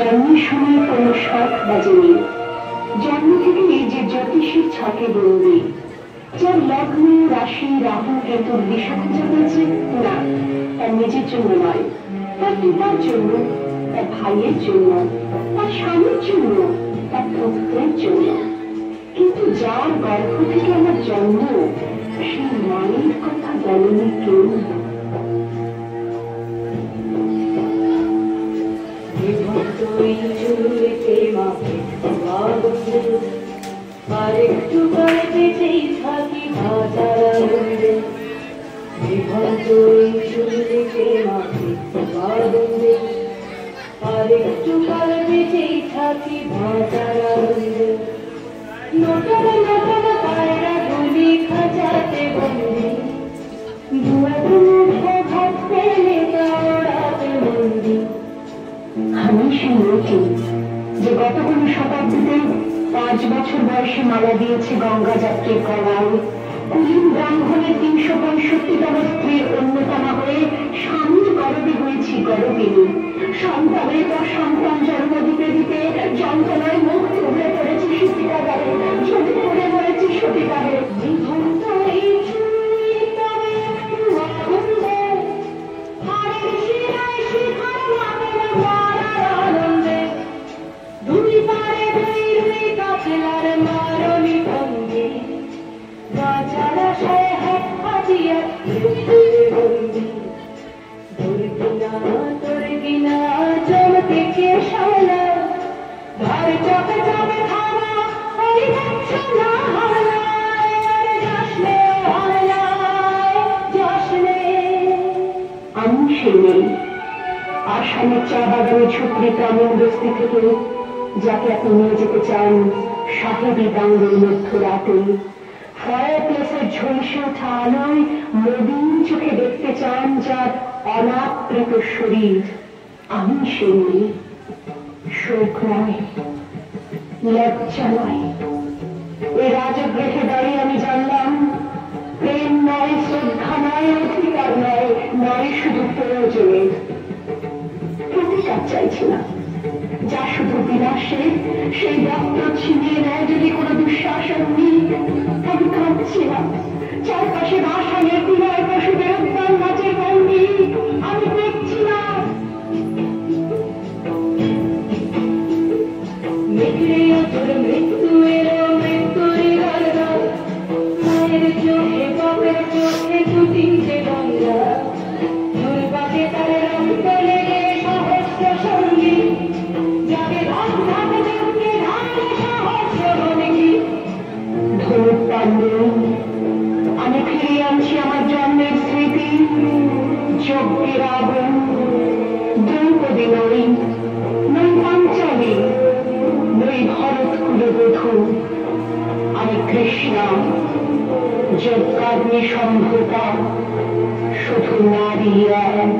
জন্মের সময় কোনো শখ বাজেনি, জন্ম থেকেই যে জ্যোতিষীর ছকে বন্দি, যার লগ্ন রাশি রাহু কেতুর দিশা খুঁজে পেয়েছে না, তার নিজের জন্য নয়, তার পিতার জন্য, তার ভাইয়ের জন্য, তার স্বামীর জন্য, তার পুত্রের জন্য। কিন্তু যার গর্ভ থেকে আমার জন্ম, সেই মায়ের কথা বলেনি কেউ। আরেকটু কাল বেঁচেই থাকি ভাতারা উড়ে, বিভক্ত এই চুলকে মাকে বাঁধে, আরেকটু কাল বেঁচেই থাকি ভাতারা উড়ে। নতুন নতুন পায়রা গুলি খাঁচাতে বন্দি, দুয়ারে মুঠো ভাত পেলে তাওড়াতে বন্দি। আমি সেই মেয়েটি যে গত কোনো শতাব্দীতে 5 বছর বয়সে মালা দিয়েছে গঙ্গা যাত্রীর গলায়, কুলীন ব্রাহ্মণের 365তম স্ত্রীর অন্যতমা হয়ে স্বামীর গর্বে হয়েছি গর্বিনী। সন্তানের পর সন্তান জন্ম দিতে দিতে যন্ত্রণায় মুখ থুবড়ে পড়েছি সতীকাগারে, ঝুঁকে পড়ে মরেছি সতীকারে। আসামের চা বাগানে ঝুপড়ি গ্রামীণ বস্তি থেকে যাকে আপনি নিয়ে যেতে চান সাহেবী দাঙ্গের মধ্যরাতে, ফায়ার প্লেসের ঝলসে ওঠা আলোয় নবীন চোখে দেখতে চান যার অনাবৃত শরীর, আমি সেই মেয়ে। শোক নয়, লজ্জা নয়, এই রাজগৃহে দাঁড়িয়ে আমি জানলাম প্রেম নয়, শ্রদ্ধা নয়, অধিকার নয়, নয় শুধু প্রয়োজনের। প্রতিকার চাইছি না, যা শুধু বিনাশের, সেই রক্ত ছিনিয়ে নেয় যদি কোনো দুঃশাসনী। আমি কাঁদছি না, চারপাশে ভাষণের বিনয় পশুদের উদ্যান নাচের ভঙ্গি আমি দেখছি না। মৃত্যু এলো, মৃত্যুরই গল্প, মায়ের চোখে বাপের চোখে দুটিতে গঙ্গা, দুর্বাকে তার রক্ত লেগে সহস্র সঙ্গী, যাকে আমি ফিরিয়ে আনছি আমার জন্মের স্মৃতি, যজ্ঞের আগুন। দ্রৌপদী নই, নই পাঞ্চালী, নই ভরত কুলবধূ, আমি কৃষ্ণা, যজ্ঞাগ্নি সম্ভূতা, শুধু নারী এক।